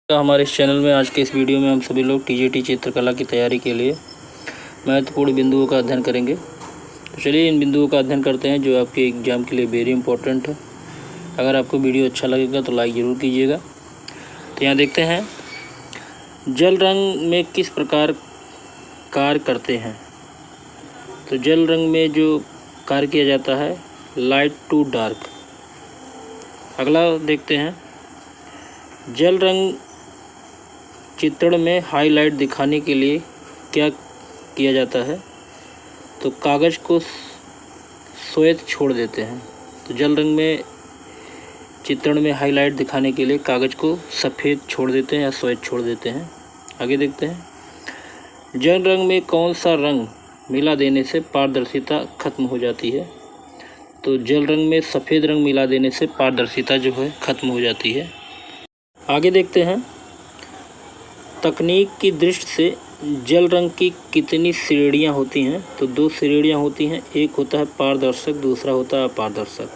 हमारे इस चैनल में आज के इस वीडियो में हम सभी लोग टीजीटी चित्रकला की तैयारी के लिए महत्वपूर्ण बिंदुओं का अध्ययन करेंगे। तो चलिए इन बिंदुओं का अध्ययन करते हैं जो आपके एग्ज़ाम के लिए वेरी इंपॉर्टेंट है। अगर आपको वीडियो अच्छा लगेगा तो लाइक ज़रूर कीजिएगा। तो यहाँ देखते हैं जल रंग में किस प्रकार कार्य करते हैं। तो जल रंग में जो कार्य किया जाता है लाइट टू डार्क। अगला देखते हैं जल रंग चित्रण में हाईलाइट दिखाने के लिए क्या किया जाता है। तो कागज़ को श्वेत छोड़ देते हैं। तो जल रंग में चित्रण में हाईलाइट दिखाने के लिए कागज़ को सफ़ेद छोड़ देते हैं या श्वेत छोड़ देते हैं। आगे देखते हैं जल रंग में कौन सा रंग मिला देने से पारदर्शिता खत्म हो जाती है। तो जल रंग में सफ़ेद रंग मिला देने से पारदर्शिता जो है ख़त्म हो जाती है। आगे देखते हैं तकनीक की दृष्टि से जल रंग की कितनी श्रेणियाँ होती हैं। तो 2 श्रेणियाँ होती हैं, एक होता है पारदर्शक, दूसरा होता है अपारदर्शक।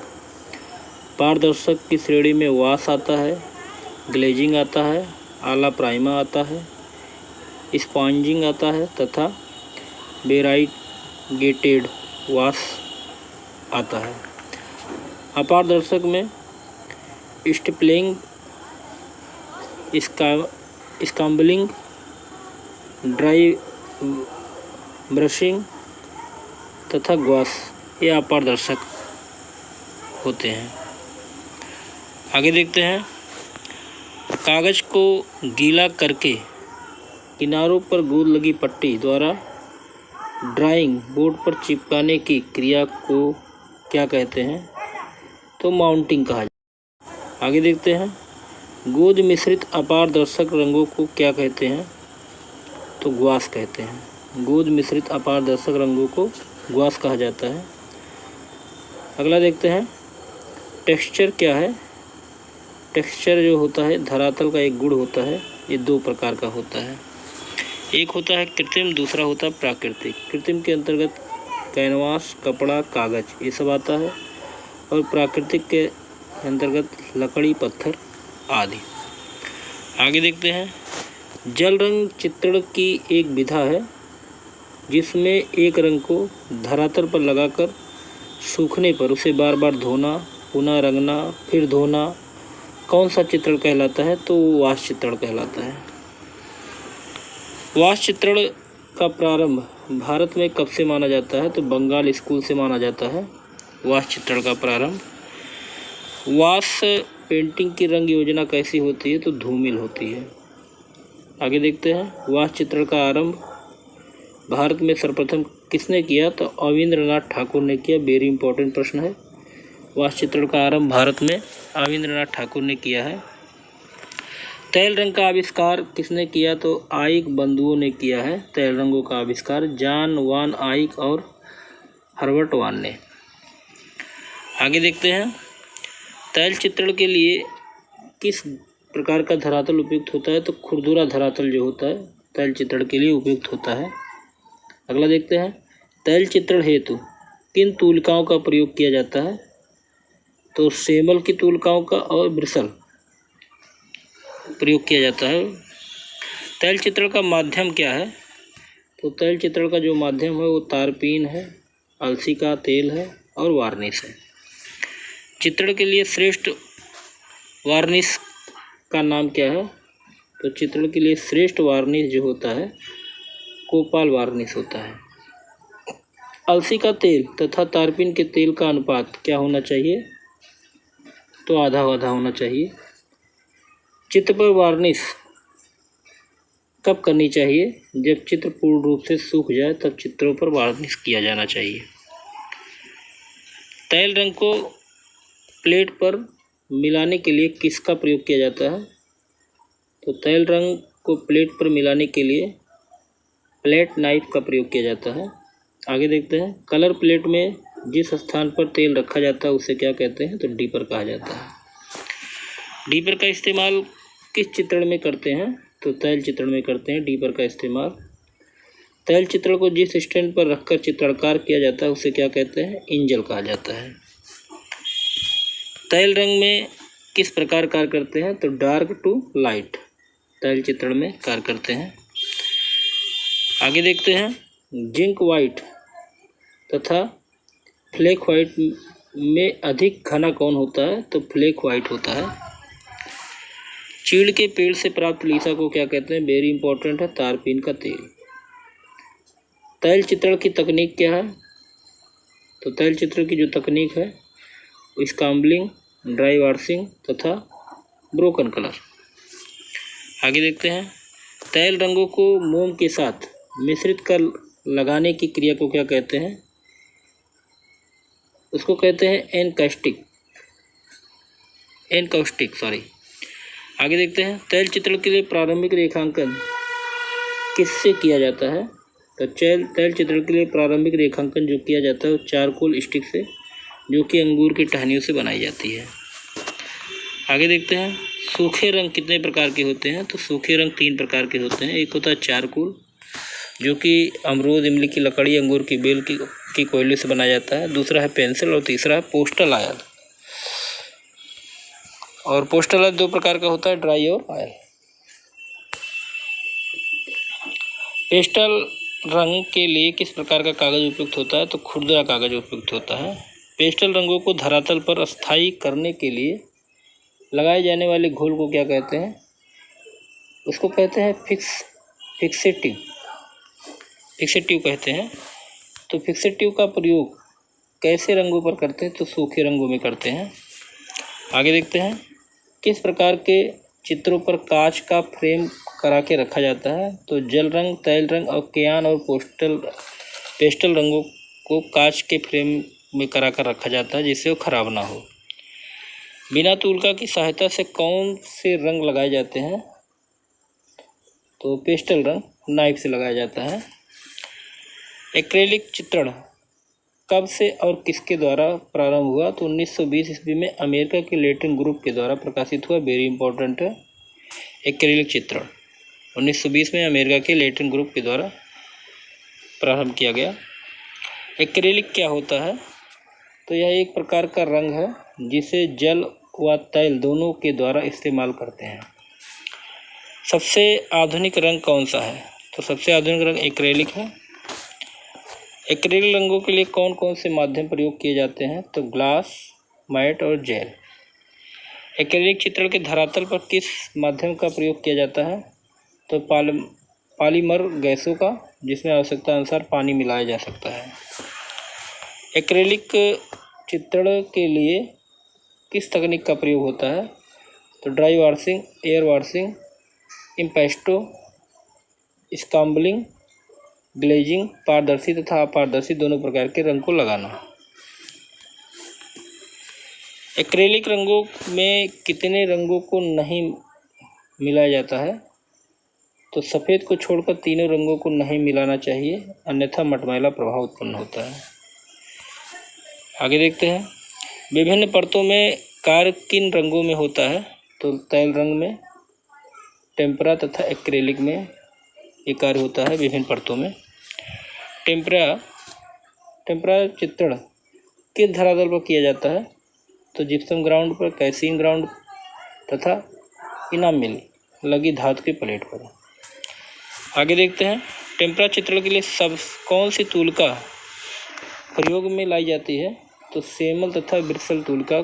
पारदर्शक की श्रेणी में वाश आता है, ग्लेजिंग आता है, आला प्राइमा आता है, स्पॉन्जिंग आता है तथा वेराइगेटेड वाश आता है। अपारदर्शक में स्टिपलिंग, स्क्रैम्बलिंग, ड्राई ब्रशिंग तथा ग्वाश ये अपारदर्शक होते हैं। आगे देखते हैं कागज़ को गीला करके किनारों पर गोल लगी पट्टी द्वारा ड्राइंग बोर्ड पर चिपकाने की क्रिया को क्या कहते हैं। तो माउंटिंग कहा जाता है। आगे देखते हैं गोद मिश्रित अपारदर्शक रंगों को क्या कहते हैं। तो ग्वाश कहते हैं। गोद मिश्रित अपारदर्शक रंगों को ग्वाश कहा जाता है। अगला देखते हैं टेक्सचर क्या है। टेक्सचर जो होता है धरातल का एक गुण होता है। ये 2 प्रकार का होता है, एक होता है कृत्रिम, दूसरा होता है प्राकृतिक। कृत्रिम के अंतर्गत कैनवास, कपड़ा, कागज़ ये सब आता है और प्राकृतिक के अंतर्गत लकड़ी, पत्थर आदि। आगे देखते हैं जल रंग चित्रण की एक विधा है जिसमें एक रंग को धरातल पर लगाकर सूखने पर उसे बार बार धोना, पुनः रंगना, फिर धोना कौन सा चित्रण कहलाता है। तो वाश चित्रण कहलाता है। वाश चित्रण का प्रारंभ भारत में कब से माना जाता है। तो बंगाल स्कूल से माना जाता है वाश चित्रण का प्रारंभ। वाश पेंटिंग की रंग योजना कैसी होती है। तो धूमिल होती है। आगे देखते हैं वाश चित्रण का आरंभ भारत में सर्वप्रथम किसने किया। तो अविंद्रनाथ ठाकुर ने किया। वेरी इंपॉर्टेंट प्रश्न है। वाश चित्रण का आरंभ भारत में अविंद्रनाथ ठाकुर ने किया है। तैल रंग का आविष्कार किसने किया। तो आइक बंधुओं ने किया है तैल रंगों का आविष्कार, जॉन वान आइक और हर्बर्ट वान ने। आगे देखते हैं तैल चित्रण के लिए किस प्रकार का धरातल उपयुक्त होता है। तो खुरदुरा धरातल जो होता है तैल चित्रण के लिए उपयुक्त होता है। अगला देखते हैं तैल चित्रण हेतु किन तूलिकाओं का प्रयोग किया जाता है। तो सेमल की तूलिकाओं का और ब्रिसल प्रयोग किया जाता है। तैल चित्रण का माध्यम क्या है। तो तैल चित्रण का जो माध्यम है वो तारपीन है, अलसी का तेल है और वार्निश है। चित्रण के लिए श्रेष्ठ वार्निश का नाम क्या है। तो चित्रण के लिए श्रेष्ठ वार्निश जो होता है कोपाल वार्निश होता है। अलसी का तेल तथा तारपीन के तेल का अनुपात क्या होना चाहिए। तो आधा आधा होना चाहिए। चित्र पर वार्निश कब करनी चाहिए। जब चित्र पूर्ण रूप से सूख जाए तब चित्रों पर वार्निश किया जाना चाहिए। तैल रंग को प्लेट पर मिलाने के लिए किसका प्रयोग किया जाता है। तो तैल रंग को प्लेट पर मिलाने के लिए प्लेट नाइफ का प्रयोग किया जाता है। आगे देखते हैं कलर प्लेट में जिस स्थान पर तेल रखा जाता है उसे क्या कहते हैं। तो डीपर कहा जाता है। डीपर का इस्तेमाल किस चित्रण में करते हैं। तो तैल चित्रण में करते हैं डीपर का इस्तेमाल। तैल चित्रण को जिस स्टैंड पर रखकर चित्रकार किया जाता है उसे क्या कहते हैं। इंजल कहा जाता है। तैल रंग में किस प्रकार कार्य करते हैं। तो डार्क टू लाइट। तैल चित्रण में कार्य करते हैं। आगे देखते हैं जिंक वाइट तथा फ्लेक वाइट में अधिक घना कौन होता है? तो फ्लेक वाइट होता है। चीड़ के पेड़ से प्राप्त लीसा को क्या कहते हैं? वेरी इंपॉर्टेंट है, तारपीन का तेल। तैल चित्रण की तकनीक क्या है? तो तैल चित्रण की जो तकनीक है स्काम्बलिंग, ड्राई वॉशिंग तथा ब्रोकन कलर। आगे देखते हैं तैल रंगों को मोम के साथ मिश्रित कर लगाने की क्रिया को क्या कहते हैं? उसको कहते हैं एनकाउस्टिक सॉरी। आगे देखते हैं तैल चित्रण के लिए प्रारंभिक रेखांकन किससे किया जाता है? तो तैल चित्रण के लिए प्रारंभिक रेखांकन जो किया जाता है वो चारकोल स्टिक से, जो कि अंगूर की टहनियों से बनाई जाती है। आगे देखते हैं सूखे रंग कितने प्रकार के होते हैं? तो सूखे रंग 3 प्रकार के होते हैं। एक होता है चारकोल, जो कि अमरूद, इमली की लकड़ी, अंगूर की बेल की कोयले से बनाया जाता है। दूसरा है पेंसिल और तीसरा है पोस्टल आयल। और पोस्टल आयल 2 प्रकार का होता है, ड्राई और ऑयल। पेस्टल रंग के लिए किस प्रकार का कागज उपयुक्त होता है? तो खुरदरा कागज उपयुक्त होता है। पेस्टल रंगों को धरातल पर स्थायी करने के लिए लगाए जाने वाले घोल को क्या कहते हैं? उसको कहते हैं फिक्सेटिव कहते हैं। तो फिक्सेटिव का प्रयोग कैसे रंगों पर करते हैं? तो सूखे रंगों में करते हैं। आगे देखते हैं किस प्रकार के चित्रों पर कांच का फ्रेम करा के रखा जाता है? तो जल रंग, तैल रंग और क्रेयॉन और पेस्टल रंगों को कांच के फ्रेम में करा कर रखा जाता है जिससे वो खराब ना हो। बिना तुलका की सहायता से कौन से रंग लगाए जाते हैं? तो पेस्टल रंग नाइफ से लगाया जाता है। एक्रेलिक चित्रण कब से और किसके द्वारा प्रारंभ हुआ? तो 1920 ईस्वी में अमेरिका के लैटिन ग्रुप के द्वारा प्रकाशित हुआ। वेरी इंपॉर्टेंट है एक्रेलिक चित्रण 1920 में अमेरिका के लैटिन ग्रुप के द्वारा प्रारंभ किया गया। एक्रेलिक क्या होता है? तो यह एक प्रकार का रंग है जिसे जल व तैल दोनों के द्वारा इस्तेमाल करते हैं। सबसे आधुनिक रंग कौन सा है? तो सबसे आधुनिक रंग एक्रेलिक है। एक्रेलिक रंगों के लिए कौन कौन से माध्यम प्रयोग किए जाते हैं? तो ग्लास, मैट और जेल। एक्रेलिक चित्रण के धरातल पर किस माध्यम का प्रयोग किया जाता है? तो पॉलीमर गैसों का, जिसमें आवश्यकता अनुसार पानी मिलाया जा सकता है। एक्रेलिक चित्रण के लिए किस तकनीक का प्रयोग होता है? तो dry washing, air washing, impasto, scumbling, glazing, पारदर्शी तथा अपारदर्शी दोनों प्रकार के रंग को लगाना। एक्रेलिक रंगों में कितने रंगों को नहीं मिलाया जाता है? तो सफ़ेद को छोड़कर तीनों रंगों को नहीं मिलाना चाहिए, अन्यथा मटमैला प्रभाव उत्पन्न होता है। आगे देखते हैं विभिन्न परतों में कार्य किन रंगों में होता है? तो तैल रंग में, टेम्परा तथा एक्रेलिक में ये कार्य होता है विभिन्न परतों में। टेम्परा चित्रण किस धरातल पर किया जाता है? तो जिप्सम ग्राउंड पर, कैल्शियम ग्राउंड तथा इनामिल लगी धातु की प्लेट पर। आगे देखते हैं टेम्परा चित्रण के लिए कौन सी तुलका प्रयोग में लाई जाती है? तो सेमल तथा ब्रिसल तुलका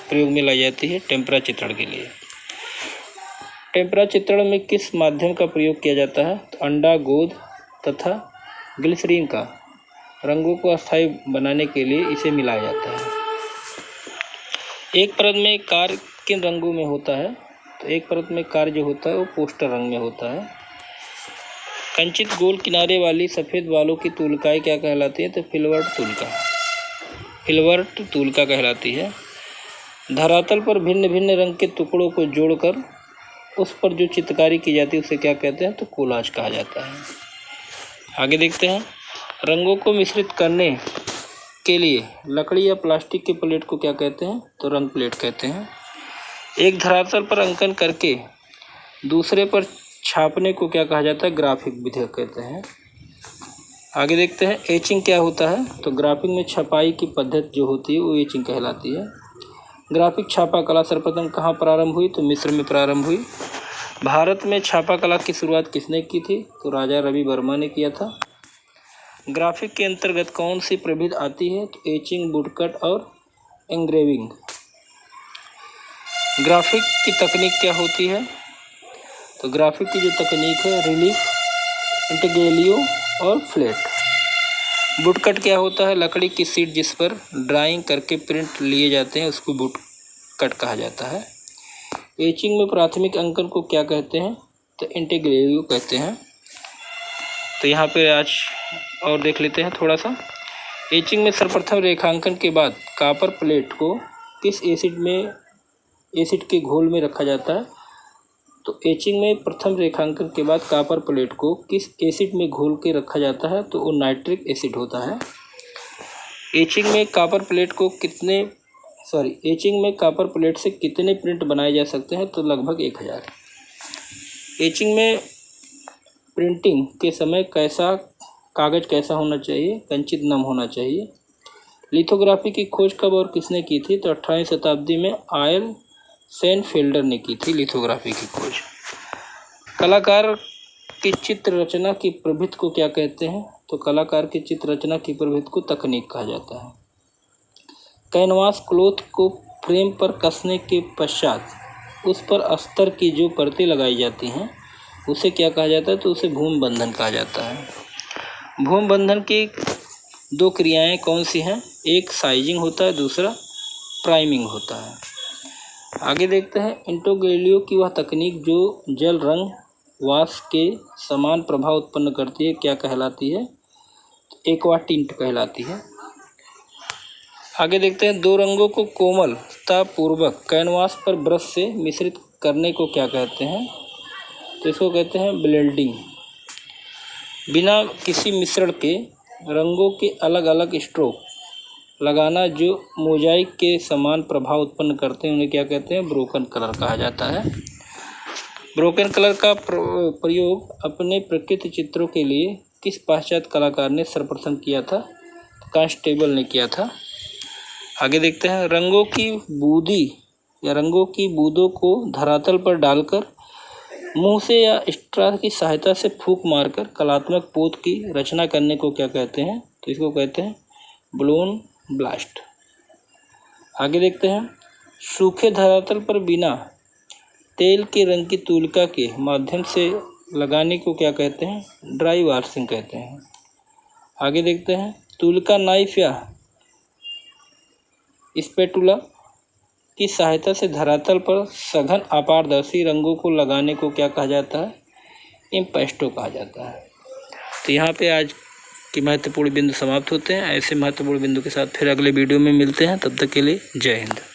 प्रयोग में लाई जाती है टेम्परा चित्रण के लिए। टेम्परा चित्रण में किस माध्यम का प्रयोग किया जाता है? तो अंडा, गोंद तथा ग्लिसरीन का रंगों को अस्थायी बनाने के लिए इसे मिलाया जाता है। एक परत में कार्य किन रंगों में होता है? तो एक परत में कार्य जो होता है वो पोस्टर रंग में होता है। कंचित गोल किनारे वाली सफ़ेद बालों की तुलकाएँ क्या कहलाती है? तो फिल्बर्ट तुलका कहलाती है। धरातल पर भिन्न भिन्न रंग के टुकड़ों को जोड़कर उस पर जो चित्रकारी की जाती है उसे क्या कहते हैं? तो कोलाज कहा जाता है। आगे देखते हैं रंगों को मिश्रित करने के लिए लकड़ी या प्लास्टिक के प्लेट को क्या कहते हैं? तो रंग प्लेट कहते हैं। एक धरातल पर अंकन करके दूसरे पर छापने को क्या कहा जाता है? ग्राफिक विधि कहते हैं। आगे देखते हैं एचिंग क्या होता है? तो ग्राफिक में छपाई की पद्धति जो होती है वो एचिंग कहलाती है। ग्राफिक छापा कला सर्वप्रथम कहाँ प्रारंभ हुई? तो मिस्र में प्रारंभ हुई। भारत में छापा कला की शुरुआत किसने की थी? तो राजा रवि वर्मा ने किया था। ग्राफिक के अंतर्गत कौन सी प्रविधि आती है? तो एचिंग, वुडकट और एंग्रेविंग। ग्राफिक की तकनीक क्या होती है? तो ग्राफिक की जो तकनीक है रिलीफ, इंटेग्रेलियो और फ्लैट। वुडकट क्या होता है? लकड़ी की शीट जिस पर ड्राइंग करके प्रिंट लिए जाते हैं उसको वुडकट कहा जाता है। एचिंग में प्राथमिक अंकन को क्या कहते हैं? तो इंटेग्रेलियो कहते हैं। तो यहाँ पे आज और देख लेते हैं थोड़ा सा। एचिंग में सर्वप्रथम रेखांकन के बाद कॉपर प्लेट को किस एसिड के घोल में रखा जाता है? तो एचिंग में प्रथम रेखांकन के बाद कॉपर प्लेट को किस एसिड में घोल के रखा जाता है? तो वो नाइट्रिक एसिड होता है। एचिंग में कॉपर प्लेट से कितने प्रिंट बनाए जा सकते हैं? तो लगभग 1000। एचिंग में प्रिंटिंग के समय कागज़ कैसा होना चाहिए? कंचित नम होना चाहिए। लिथोग्राफी की खोज कब और किसने की थी? तो 18वीं शताब्दी में आयल सेनफेल्डर ने की थी लिथोग्राफी की खोज। कलाकार की चित्र रचना की प्रविधि को क्या कहते हैं? तो कलाकार की चित्र रचना की प्रविधि को तकनीक कहा जाता है। कैनवास क्लॉथ को फ्रेम पर कसने के पश्चात उस पर अस्तर की जो परतें लगाई जाती हैं उसे क्या कहा जाता है? तो उसे भूमि बंधन कहा जाता है। भूमि बंधन की 2 क्रियाएं कौन सी हैं? एक साइजिंग होता है, दूसरा प्राइमिंग होता है। आगे देखते हैं इंटेग्रेलियो की वह तकनीक जो जल रंग वाश के समान प्रभाव उत्पन्न करती है क्या कहलाती है? एक्वा टिंट कहलाती है। आगे देखते हैं 2 रंगों को कोमलता पूर्वक कैनवास पर ब्रश से मिश्रित करने को क्या कहते हैं? तो इसको कहते हैं ब्लेंडिंग। बिना किसी मिश्रण के रंगों के अलग अलग स्ट्रोक लगाना जो मोजाइक के समान प्रभाव उत्पन्न करते हैं उन्हें क्या कहते हैं? ब्रोकन कलर कहा जाता है। ब्रोकन कलर का प्रयोग अपने प्रकृति चित्रों के लिए किस पाश्चात्य कलाकार ने सर्वप्रथम किया था? कांस्टेबल ने किया था। आगे देखते हैं रंगों की बूंदों को धरातल पर डालकर मुंह से या स्ट्रा की सहायता से फूंक मारकर कलात्मक पोत की रचना करने को क्या कहते हैं? तो इसको कहते हैं ब्लोन ब्लास्ट। आगे देखते हैं सूखे धरातल पर बिना तेल के रंग की तुलिका के माध्यम से लगाने को क्या कहते हैं? ड्राई वॉशिंग कहते हैं। आगे देखते हैं तुलिका नाइफ या स्पैटुला की सहायता से धरातल पर सघन अपारदर्शी रंगों को लगाने को क्या कहा जाता है? इम्पेस्टो कहा जाता है। तो यहाँ पे आज के महत्वपूर्ण बिंदु समाप्त होते हैं। ऐसे महत्वपूर्ण बिंदु के साथ फिर अगले वीडियो में मिलते हैं। तब तक के लिए जय हिंद।